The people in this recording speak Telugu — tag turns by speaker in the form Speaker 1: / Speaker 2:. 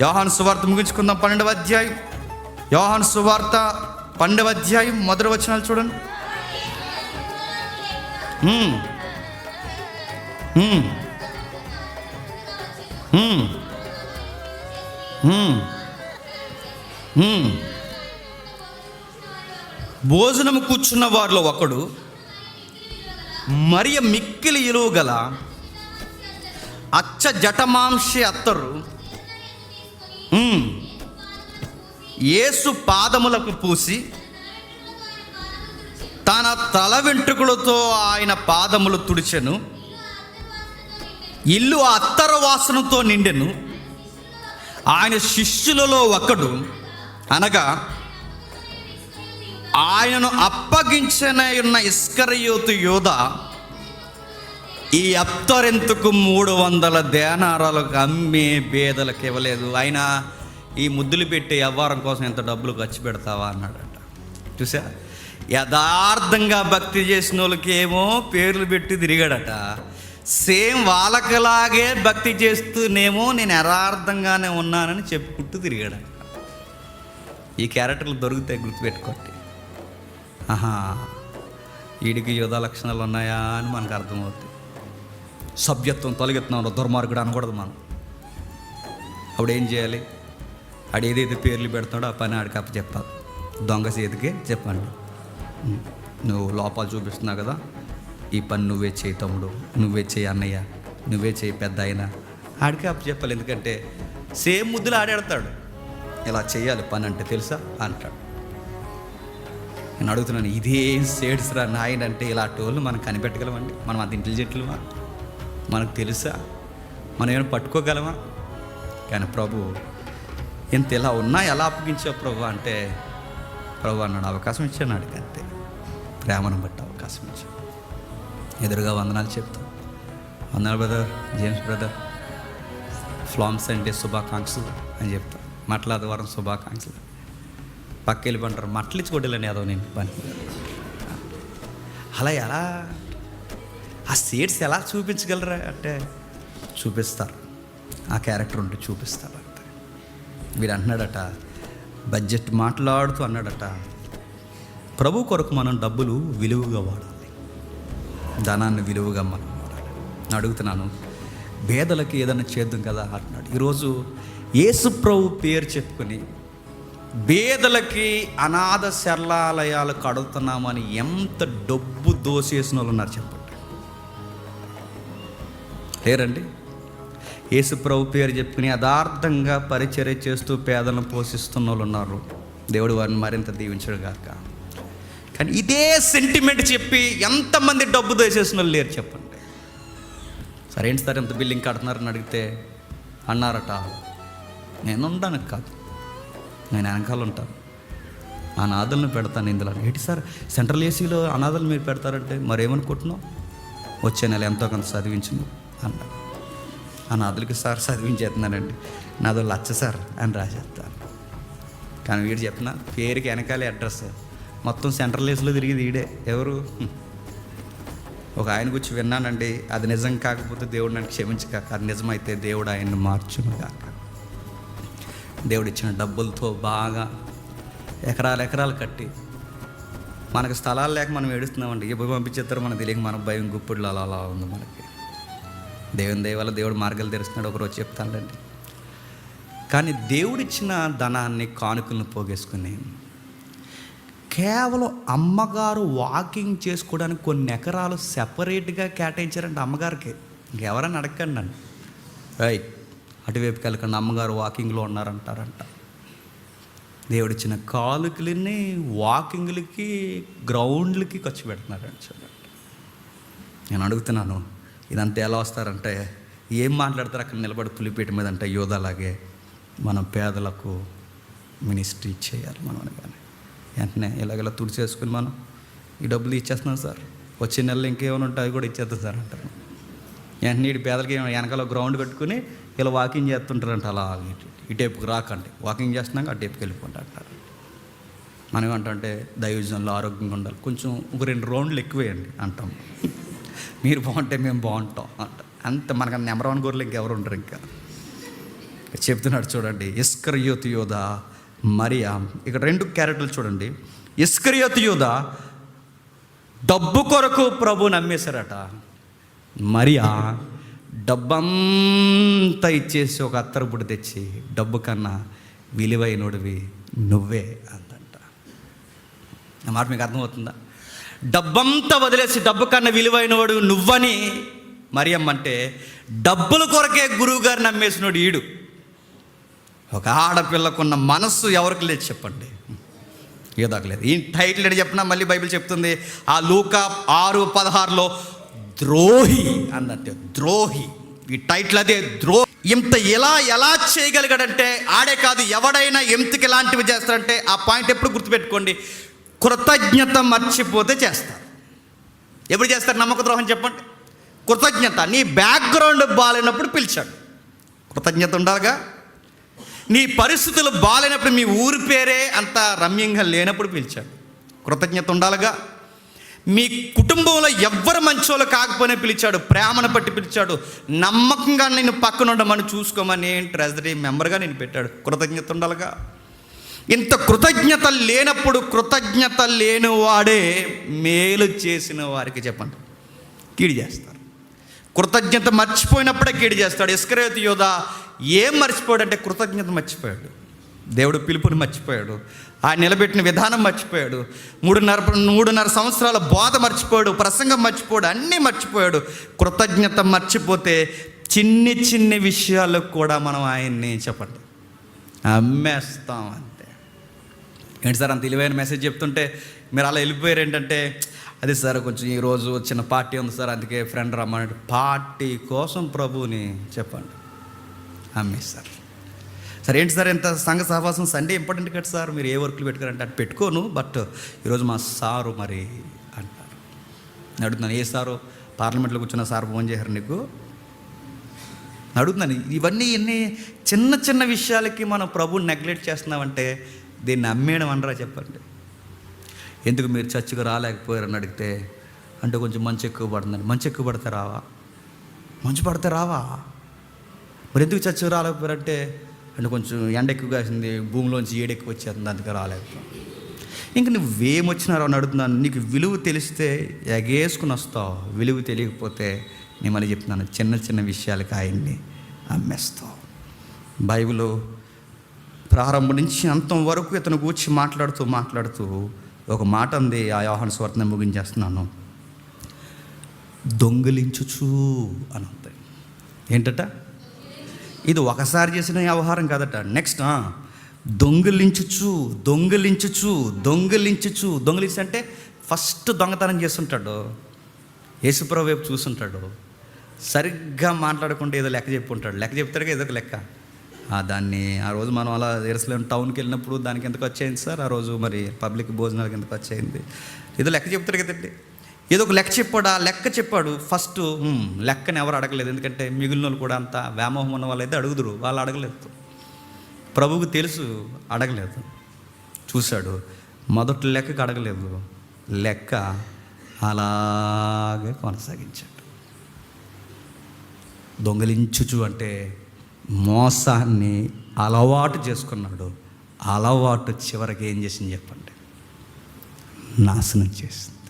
Speaker 1: యోహాను సువార్త ముగించుకుందాం. 12వ అధ్యాయం, యోహాను సువార్త 12వ అధ్యాయం మొదటి వచనాలు చూడండి. భోజనము కూర్చున్న వారిలో ఒకడు మరియ మిక్కిలి ఇలువ గల అచ్చ జటమాంసి అత్తరు యేసు పాదములకు పూసి తన తల వెంట్రుకలతో ఆయన పాదములు తుడిచెను. ఇల్లు అత్తరు వాసనతో నిండెను. ఆయన శిష్యులలో ఒకడు, అనగా ఆయనను అప్పగించనయున్న ఇస్కరియోతు యోధ, ఈ అత్తరెందుకు 300 దేనారాలకు అమ్మే బేదలకు ఇవ్వలేదు, ఆయన ఈ ముద్దులు పెట్టి వ్యవహారం కోసం ఎంత డబ్బులు ఖర్చు పెడతావా అన్నాడట. చూసా, యథార్థంగా భక్తి చేసిన వాళ్ళకి ఏమో పేర్లు పెట్టి తిరిగాడట. సేమ్ వాళ్ళకిలాగే భక్తి చేస్తూనేమో నేను యథార్థంగానే ఉన్నానని చెప్పుకుంటూ తిరిగాడట. ఈ క్యారెక్టర్లు దొరికితే గుర్తుపెట్టుకోండి. వీడికి యోధా లక్షణాలు ఉన్నాయా అని మనకు అర్థమవుతుంది. సభ్యత్వం తొలగెత్తున్నాడు, దుర్మార్గుడు అనకూడదు మనం. అప్పుడు ఏం చేయాలి? ఆడు ఏదైతే పేర్లు పెడుతున్నాడో ఆ పని ఆడికి అప్ప చెప్పాలి. దొంగ చేతికే చెప్పండి, నువ్వు లోపాలు చూపిస్తున్నావు కదా, ఈ పని నువ్వే చేయి తమ్ముడు, నువ్వే చేయి అన్నయ్య, నువ్వే చేయి పెద్ద అయినా, ఆడికి అప్పు చెప్పాలి. ఎందుకంటే సేమ్ ముద్దులు ఆడాడతాడు. ఇలా చేయాలి పని అంటే తెలుసా అంటాడు. నేను అడుగుతున్నాను, ఇదేం సేడ్స్రా నాయన అంటే ఇలాంటి వాళ్ళు మనం కనిపెట్టగలమండి? మనం అంత ఇంటెలిజెంట్లమా? మనకు తెలుసా? మనం ఏమైనా పట్టుకోగలమా? కానీ ప్రభు ఇంత ఇలా ఉన్నా ఎలా అప్పగించావు ప్రభు అంటే, ప్రభు అన్నాడు, అవకాశం ఇచ్చాను అడిగి, అంతే. ప్రేమను బట్టి అవకాశం ఇచ్చాను. ఎదురుగా వందనాలు చెప్తాం. వందనాలు బ్రదర్, జేమ్స్ బ్రదర్, ఫ్లామ్స్ అంటే శుభాకాంక్షలు అని చెప్తాం. మట్ల ఆదివారం శుభాకాంక్షలు. పక్క వెళ్ళిపోంటారు, మట్లిచ్చి కొట్టలేని అదో నేను పని. అలా ఎలా ఆ సేట్స్ ఎలా చూపించగలరా అంటే చూపిస్తారు. ఆ క్యారెక్టర్ ఉంటే చూపిస్తారు అంతే. వీడు అంటున్నాడట, బడ్జెట్ మాట్లాడుతూ అన్నాడట, ప్రభు కొరకు మనం డబ్బులు విలువగా వాడాలి, ధనాన్ని విలువగా మనం వాడాలి. నేను అడుగుతున్నాను, పేదలకి ఏదైనా చేద్దాం కదా అంటున్నాడు. ఈరోజు యేసు ప్రభు పేరు చెప్పుకొని పేదలకి అనాథ శరణాలయాలు కడుగుతున్నామని ఎంత డబ్బు దోసేసిన వాళ్ళు ఉన్నారు చెప్పండి. లేరండి? యేసు ప్రభు పేరు చెప్పుకుని యథార్థంగా పరిచర్య చేస్తూ పేదలను పోషిస్తున్న వాళ్ళు ఉన్నారు. దేవుడు వారిని మరింత దీవించడు గాక. కానీ ఇదే సెంటిమెంట్ చెప్పి ఎంతమంది డబ్బు దోసేసిన వాళ్ళు లేరు చెప్పండి. సరే ఏంటి సార్ ఎంత బిల్డింగ్ కడుతున్నారని అడిగితే అన్నారట, నేను ఉండడానికి కాదు, నేను వెనకాల ఉంటాను, అనాథలను పెడతాను ఇందులో. ఏంటి సార్ సెంట్రల్ ఏసీలో అనాథలు మీరు పెడతారంటే మరేమనుకుంటున్నావు? వచ్చే నెల ఎంతో కొంత చదివించును అన్న. అనాథులకి సార్ చదివించేస్తున్నానండి, నాదో 1,00,000 సార్ అని రాసేస్తాను. కానీ వీడు చెప్పిన పేరుకి వెనకాలే అడ్రస్ మొత్తం సెంట్రల్ ఏసీలో తిరిగి వీడే. ఎవరు? ఒక ఆయన గురించి విన్నానండి, అది నిజం కాకపోతే దేవుడు నన్ను క్షమించగాక, అది నిజమైతే దేవుడు ఆయన్ని మార్చును గాక. దేవుడు ఇచ్చిన డబ్బులతో బాగా ఎకరాలు కట్టి, మనకు స్థలాలు లేక మనం ఏడుస్తున్నామండి. ఎప్పుడు పంపించేస్తారు మనకు తెలియక, మన భయం గుప్పుడులు అలా ఉంది మనకి. దేవుని దయ వల్ల దేవుడు మార్గాలు తెరుస్తున్నాడు, ఒకరోజు చెప్తానండి. కానీ దేవుడిచ్చిన ధనాన్ని కానుకలను పోగేసుకుని కేవలం అమ్మగారు వాకింగ్ చేసుకోవడానికి కొన్ని ఎకరాలు సెపరేట్గా కేటాయించారంటే అమ్మగారికి. ఇంకెవరని అడగండి నన్ను, రైట్ అటువైపుకి వెళ్ళకండి, అమ్మగారు వాకింగ్లో ఉన్నారంటారంట. దేవుడిచ్చిన కానుకలని వాకింగ్లకి గ్రౌండ్లకి ఖర్చు పెడుతున్నారంట. చూడండి, నేను అడుగుతున్నాను, ఇదంతా ఎలా వస్తారంటే ఏం మాట్లాడతారు అక్కడ నిలబడి పులిపేట మీద అంటే యోధాలాగే మనం పేదలకు మినిస్ట్రీ చేయాలి. మనం కానీ వెంటనే ఇలాగలా తుడిచేసుకుని మనం ఈ డబ్బులు ఇచ్చేస్తున్నాం సార్, వచ్చే నెలలో ఇంకేమైనా ఉంటే అవి కూడా ఇచ్చేస్తాం సార్ అంటారు. వెంటనే ఈ పేదలకి వెనకాల గ్రౌండ్ పెట్టుకుని ఇలా వాకింగ్ చేస్తుంటారంట. అలా ఇటేపుకి రాకండి, వాకింగ్ చేస్తున్నాక అటేపుకి వెళ్ళిపోండి అంటారు. మనం ఏమంటే దైవజనంలో ఆరోగ్యంగా ఉండాలి, కొంచెం ఒక 2 రౌండ్లు ఎక్కువేయండి అంటాం. మీరు బాగుంటే మేము బాగుంటాం అంట. అంత మనకు నెంబర్ 1 గొర్రెలు ఇంకెవరు ఉండరు. ఇంకా చెప్తున్నాడు చూడండి, ఇస్కరియోతు యూద, మరియా. ఇక్కడ 2 క్యారెక్టర్లు చూడండి. ఇస్కరియోతు యూద డబ్బు కొరకు ప్రభు నమ్మేశారట. మరియా డబ్బంతా ఇచ్చేసి ఒక అత్తరుపుడు తెచ్చి, డబ్బు కన్నా విలువైనోడివి నువ్వే అందంట. ఆ మాట మీకు అర్థమవుతుందా? డబ్బంతా వదిలేసి డబ్బు కన్నా విలువైనవాడు నువ్వని మరియమ్మ అంటే, డబ్బుల కొరకే గురువు గారు నమ్మేసినోడు ఈడు. ఒక ఆడపిల్లకున్న మనస్సు ఎవరికి లేదు చెప్పండి? ఏదోకలేదు. ఈ టైటిల్ అని చెప్పినా మళ్ళీ బైబిల్ చెప్తుంది, ఆ లూకా 6:16లో ద్రోహి అన్నట్టు. ద్రోహి, ఈ టైటిల్ అదే, ద్రోహి. ఇంత ఎలా చేయగలిగాడంటే, ఆడే కాదు ఎవడైనా ఎంతకి ఇలాంటివి చేస్తారంటే, ఆ పాయింట్ ఎప్పుడు గుర్తుపెట్టుకోండి, కృతజ్ఞత మర్చిపోతే చేస్తారు. ఎప్పుడు చేస్తారు నమ్మక ద్రోహం చెప్పండి? కృతజ్ఞత. నీ బ్యాక్గ్రౌండ్ బాగాలేనప్పుడు పిలిచాడు, కృతజ్ఞత ఉండాలిగా. నీ పరిస్థితులు బాగాలేనప్పుడు, మీ ఊరి పేరే అంత రమ్యంగా లేనప్పుడు పిలిచాడు, కృతజ్ఞత ఉండాలిగా. మీ కుటుంబంలో ఎవ్వరు మంచోళ్ళు కాకపోయినా పిలిచాడు, ప్రేమను బట్టి పిలిచాడు, నమ్మకంగా నేను పక్కన ఉండమని, చూసుకోమని, ట్రెజరీ మెంబర్గా నేను పెట్టాడు, కృతజ్ఞత ఉండాలిగా. ఇంత కృతజ్ఞత లేనప్పుడు, కృతజ్ఞత లేనివాడే మేలు చేసిన వారికి చెప్పండి కీడు చేస్తారు. కృతజ్ఞత మర్చిపోయినప్పుడే కీడు చేస్తాడు. ఇస్కరియోతు యూద ఏం మర్చిపోయాడంటే కృతజ్ఞత మర్చిపోయాడు. దేవుడు పిలుపుని మర్చిపోయాడు, ఆయన నిలబెట్టిన విధానం మర్చిపోయాడు, 3.5 సంవత్సరాల బోధ మర్చిపోయాడు, ప్రసంగం మర్చిపోయాడు, అన్నీ మర్చిపోయాడు. కృతజ్ఞత మర్చిపోతే చిన్ని విషయాలకు కూడా మనం ఆయన్ని చెప్పండి అమ్మేస్తాం అంతే. ఏంటి సార్ అంత తెలివైన మెసేజ్ చెప్తుంటే మీరు అలా వెళ్ళిపోయారు ఏంటంటే, అది సార్ కొంచెం ఈరోజు చిన్న పార్టీ ఉంది సార్, అందుకే ఫ్రెండ్ రమ్మని. పార్టీ కోసం ప్రభువుని చెప్పండి అమ్మేస్తారు. సరే ఏంటి సార్ ఎంత సంఘ సహవాసం, సండే ఇంపార్టెంట్ కదా సార్, మీరు ఏ వర్క్లు పెట్టుకోరంటే అది పెట్టుకోను, బట్ ఈరోజు మా సారు మరి అంటారు. అడుగుతున్నాను, ఏ సారు? పార్లమెంట్లో కూర్చున్న సార్ ఫోన్ చేశారు నీకు? అడుగుతున్నాను. ఇవన్నీ చిన్న విషయాలకి మనం ప్రభువుని నెగ్లెక్ట్ చేస్తున్నామంటే దీన్ని అమ్మేయడం అనరా చెప్పండి? ఎందుకు మీరు చర్చికి రాలేకపోయారని అడిగితే, అంటే కొంచెం మంచు ఎక్కువ పడుతుందండి. మంచు ఎక్కువ పడితే రావా? మంచు పడితే రావా? మరి ఎందుకు చర్చికి రాలేకపోయారంటే, అంటే కొంచెం ఎండ ఎక్కువ కాసింది, భూమిలోంచి ఏడు ఎక్కువ వచ్చేస్తుంది, అందుకే రాలేకపోయాం. ఇంక నువ్వేమొచ్చినారో అని అడుగుతున్నాను. నీకు విలువ తెలిస్తే ఎగేసుకుని వస్తావు, విలువ తెలియకపోతే నేను మళ్ళీ చెప్తున్నాను, చిన్న విషయాలకి ఆయన్ని అమ్మేస్తావు. బైబిల్ ప్రారంభం నుంచి అంతం వరకు ఇతను కూర్చి మాట్లాడుతూ ఒక మాట ఉంది. ఆ యోహాను సువార్తను ముగించేస్తున్నాను. దొంగిలించుచు అని ఉంది. ఏంటట? ఇది ఒకసారి చేసిన వ్యవహారం కాదట. నెక్స్ట్ దొంగిలించు అంటే ఫస్ట్ దొంగతనం చేస్తుంటాడు, యేసుప్రభు వైపు చూస్తుంటాడు, సరిగ్గా మాట్లాడకుండా ఏదో లెక్క చెప్పుకుంటాడు. లెక్క చెప్తాడుగా ఏదో ఒక లెక్క. దాన్ని ఆ రోజు మనం అలా ఎరుసలేం టౌన్కి వెళ్ళినప్పుడు దానికి ఎంత ఖర్చు అయింది సార్, ఆ రోజు మరి పబ్లిక్ భోజనాలకు ఎంత ఖర్చు అయింది, ఏదో లెక్క చెప్తాడు కదండి. ఏదో ఒక లెక్క చెప్పాడు. ఆ లెక్క చెప్పాడు. ఫస్ట్ లెక్కని ఎవరు అడగలేదు, ఎందుకంటే మిగిలిన వాళ్ళు కూడా అంత వ్యామోహం ఉన్న వాళ్ళైతే అడుగుదురు, వాళ్ళు అడగలేదు. ప్రభువుకు తెలుసు అడగలేదు. చూశాడు, మొదటి లెక్కకి అడగలేదు, లెక్క అలాగే కొనసాగించాడు. దొంగలించుచు అంటే మోసాన్ని అలవాటు చేసుకున్నాడు. అలవాటు చివరికి ఏం చేసింది చెప్పండి? నాశనం చేసింది.